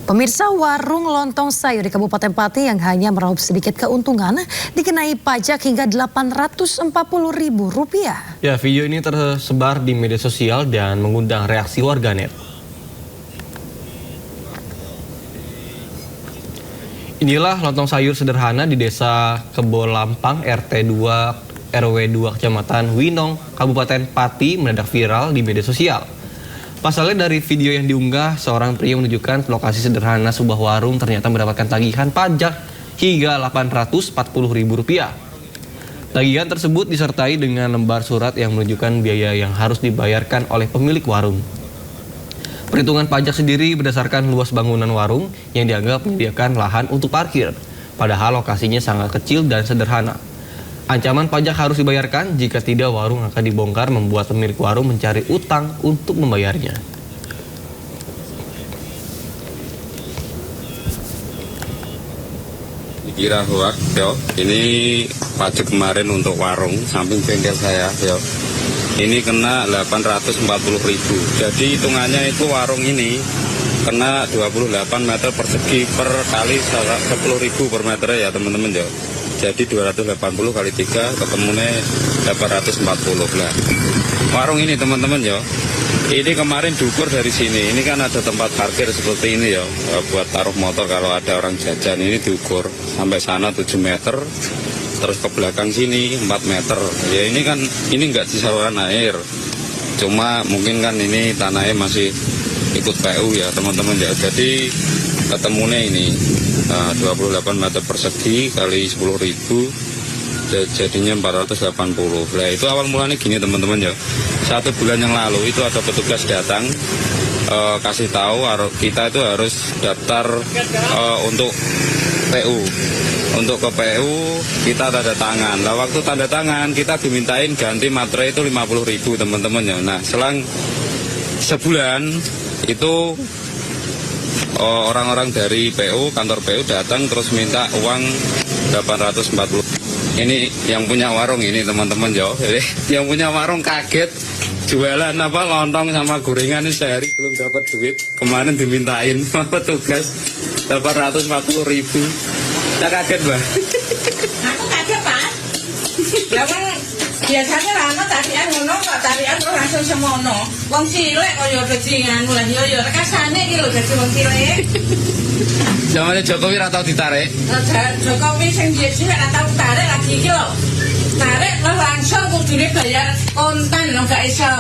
Pemirsa, warung lontong sayur di Kabupaten Pati yang hanya meraup sedikit keuntungan dikenai pajak hingga Rp840.000. Ya, video ini tersebar di media sosial dan mengundang reaksi warganet. Inilah lontong sayur sederhana di Desa Kebolampang, RT 2 RW 2 Kecamatan Winong, Kabupaten Pati mendadak viral di media sosial. Pasalnya dari video yang diunggah, seorang pria menunjukkan lokasi sederhana sebuah warung ternyata mendapatkan tagihan pajak hingga Rp840.000. Tagihan tersebut disertai dengan lembar surat yang menunjukkan biaya yang harus dibayarkan oleh pemilik warung. Perhitungan pajak sendiri berdasarkan luas bangunan warung yang dianggap menyediakan lahan untuk parkir, padahal lokasinya sangat kecil dan sederhana. Ancaman pajak harus dibayarkan, jika tidak warung akan dibongkar, membuat pemilik warung mencari utang untuk membayarnya. Dikira hoax, yo. Ini pajak kemarin untuk warung samping bengkel saya, yo. Ini kena 840.000. Jadi hitungannya itu warung ini kena 28 meter persegi per kali 10.000 per meter ya teman-teman, yo. Jadi 280 kali 3 ketemunya 840 lah. Warung ini teman-teman ya, ini kemarin diukur dari sini. Ini kan ada tempat parkir seperti ini ya, buat taruh motor kalau ada orang jajan. Ini diukur sampai sana 7 meter, terus ke belakang sini 4 meter. Ya ini kan, ini nggak disaluran air. Cuma mungkin kan ini tanahnya masih ikut PU ya teman-teman ya. Jadi ketemunya ini 28 meter persegi kali 10.000 jadinya 480. Nah itu awal mulanya gini teman-teman ya. 1 bulan yang lalu itu ada petugas datang kasih tahu kita itu harus daftar untuk PU. Untuk ke PU kita tanda tangan. Nah waktu tanda tangan kita dimintain ganti materai itu 50.000 teman-teman ya. Nah selang sebulan itu orang-orang dari PU, kantor PU datang terus minta uang 840. Ini yang punya warung ini teman-teman ya. Jadi yang punya warung kaget, jualan apa lontong sama gorengan ini sehari belum dapat duit. Kemarin dimintain sama petugas 840.000. Saya kaget, Mbak. Aku kaget, Pak. Biasanya lama tarian ngono kok tarian terus langsung semono. Wong cilik kaya dadi anu lah yo rekasane iki lho dadi wong cilik. Zamane Jokowi ora tau ditarik. Jokowi sing dhisik ora tau tarik lagi iki lho. Tarik langsung kudune bayar kontan lho gak iso.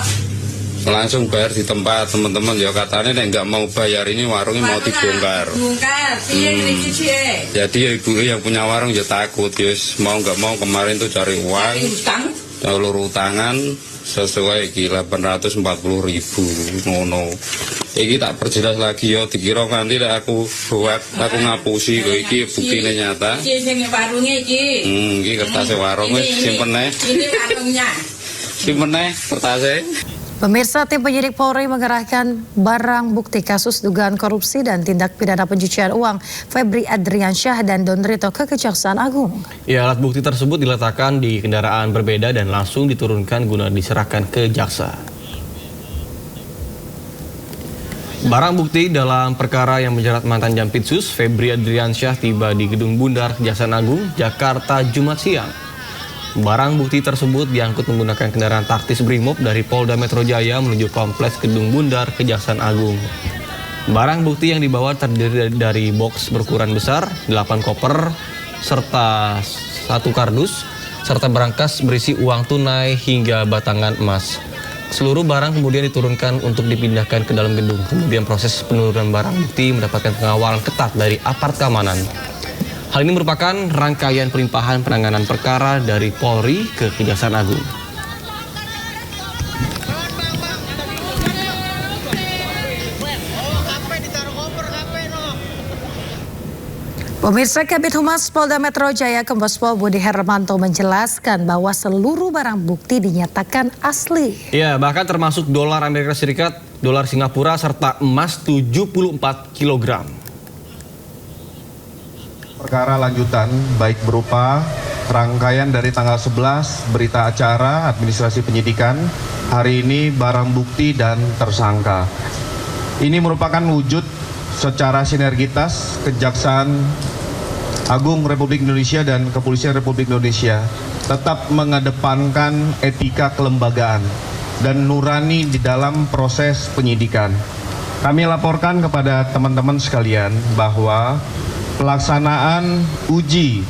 Langsung bayar di tempat teman-teman ya, katanya nek nggak mau bayar ini warungnya mau dibongkar. Bongkar, iki piye? Jadi ya ibu yang punya warung ya takut, yes mau nggak mau kemarin tuh cari uang. Jalur utangan sesuai iki 840.000 ngono. Iki tak perjelas lagi ya, dikira nanti aku buat aku ngapusi kok iki buktine nyata. Iki sing warunge iki. Iki kertasnya warung wis simpen ae. Ini warungnya. Simpen ae kertasnya. Pemirsa, tim penyidik Polri mengerahkan barang bukti kasus dugaan korupsi dan tindak pidana pencucian uang Febri Adriansyah dan Donrito ke Kejaksaan Agung. Ya, alat bukti tersebut diletakkan di kendaraan berbeda dan langsung diturunkan guna diserahkan ke jaksa. Barang bukti dalam perkara yang menjerat mantan Jampitsus Febri Adriansyah tiba di Gedung Bundar Kejaksaan Agung, Jakarta, Jumat siang. Barang bukti tersebut diangkut menggunakan kendaraan taktis Brimob dari Polda Metro Jaya menuju kompleks Gedung Bundar Kejaksaan Agung. Barang bukti yang dibawa terdiri dari box berukuran besar, 8 koper, serta 1 kardus, serta berangkas berisi uang tunai hingga batangan emas. Seluruh barang kemudian diturunkan untuk dipindahkan ke dalam gedung. Kemudian proses penurunan barang bukti mendapatkan pengawalan ketat dari aparat keamanan. Hal ini merupakan rangkaian pelimpahan penanganan perkara dari Polri ke Kejaksaan Agung. Pemirsa, Kabid Humas Polda Metro Jaya Kombespol Budi Hermanto menjelaskan bahwa seluruh barang bukti dinyatakan asli. Ya, bahkan termasuk dolar Amerika Serikat, dolar Singapura, serta emas 74 kg. Perkara lanjutan baik berupa rangkaian dari tanggal 11 berita acara administrasi penyidikan, hari ini barang bukti dan tersangka. Ini merupakan wujud secara sinergitas Kejaksaan Agung Republik Indonesia dan Kepolisian Republik Indonesia tetap mengedepankan etika kelembagaan dan nurani di dalam proses penyidikan. Kami laporkan kepada teman-teman sekalian bahwa pelaksanaan uji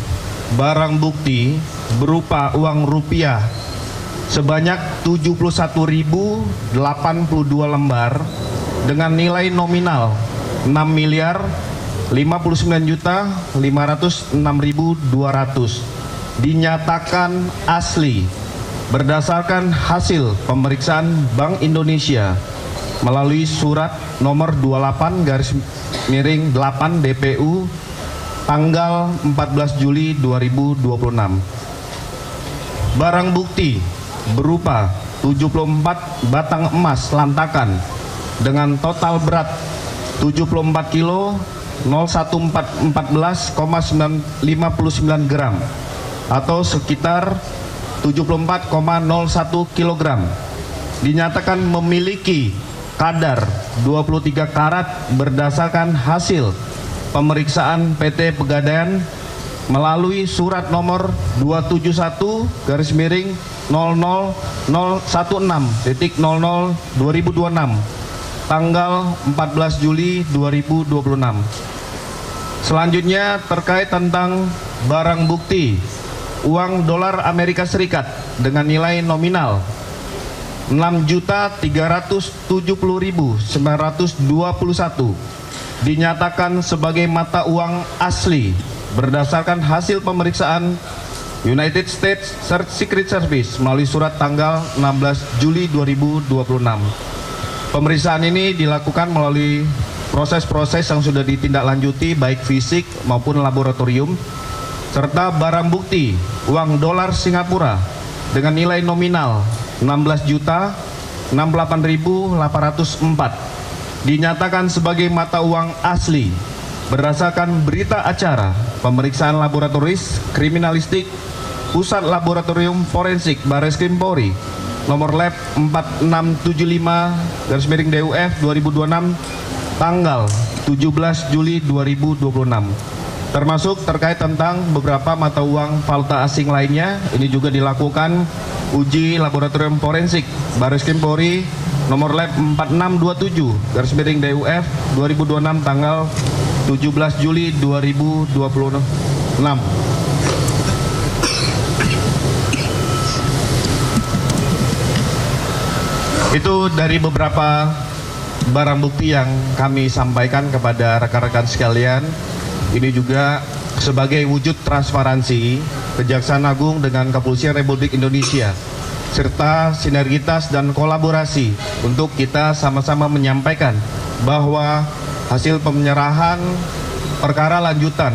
barang bukti berupa uang rupiah sebanyak 71.082 lembar dengan nilai nominal 6.059.506.200 dinyatakan asli berdasarkan hasil pemeriksaan Bank Indonesia melalui surat nomor 28/8 DPU tanggal 14 Juli 2026. Barang bukti berupa 74 batang emas lantakan dengan total berat 74 kilo 01459 gram atau sekitar 74,01 kilogram dinyatakan memiliki kadar 23 karat berdasarkan hasil pemeriksaan PT Pegadaian melalui surat nomor 271/00.0016.00/2026 tanggal 14 Juli 2026. Selanjutnya terkait tentang barang bukti uang dolar Amerika Serikat dengan nilai nominal 6.370.921 dinyatakan sebagai mata uang asli berdasarkan hasil pemeriksaan United States Secret Service melalui surat tanggal 16 Juli 2026. Pemeriksaan ini dilakukan melalui proses-proses yang sudah ditindaklanjuti baik fisik maupun laboratorium, serta barang bukti uang dolar Singapura dengan nilai nominal 16.068.804 dinyatakan sebagai mata uang asli berdasarkan berita acara pemeriksaan laboratoris kriminalistik Pusat Laboratorium Forensik Barreskrim Polri nomor lab 4675/DUF 2026 tanggal 17 Juli 2026, termasuk terkait tentang beberapa mata uang valuta asing lainnya. Ini juga dilakukan uji laboratorium forensik Barreskrim Polri nomor lab 4627/DUF 2026 tanggal 17 Juli 2026. Itu dari beberapa barang bukti yang kami sampaikan kepada rekan-rekan sekalian. Ini juga sebagai wujud transparansi Kejaksaan Agung dengan Kepolisian Republik Indonesia serta sinergitas dan kolaborasi untuk kita sama-sama menyampaikan bahwa hasil penyerahan perkara lanjutan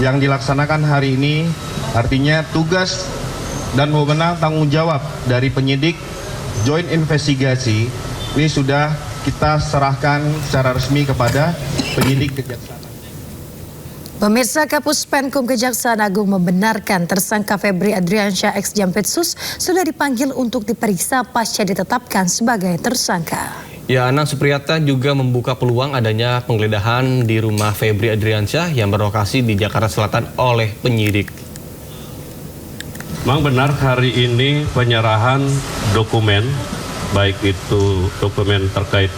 yang dilaksanakan hari ini artinya tugas dan wewenang tanggung jawab dari penyidik Joint Investigasi ini sudah kita serahkan secara resmi kepada penyidik Kejaksaan. Pemirsa, Kapus Penkum Kejaksaan Agung membenarkan tersangka Febri Adriansyah ex Jampitsus sudah dipanggil untuk diperiksa pasca ditetapkan sebagai tersangka. Ya, Anang Supriyatna juga membuka peluang adanya penggeledahan di rumah Febri Adriansyah yang berlokasi di Jakarta Selatan oleh penyidik. Memang benar hari ini penyerahan dokumen, baik itu dokumen terkait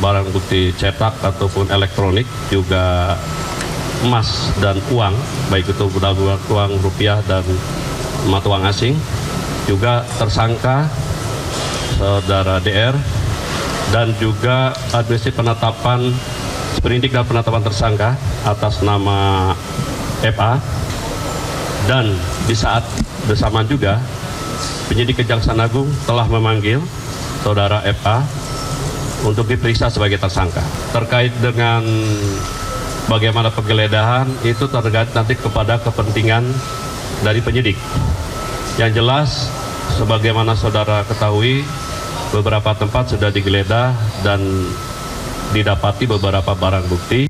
barang bukti cetak ataupun elektronik, juga emas dan uang, baik itu uang rupiah dan mata uang asing, juga tersangka saudara DR, dan juga administrasi penetapan sprindik dan penetapan tersangka atas nama FA. Dan di saat bersamaan juga penyidik Kejaksaan Agung telah memanggil saudara FA untuk diperiksa sebagai tersangka. Terkait dengan bagaimana penggeledahan itu tergantung nanti kepada kepentingan dari penyidik. Yang jelas, sebagaimana saudara ketahui, beberapa tempat sudah digeledah dan didapati beberapa barang bukti.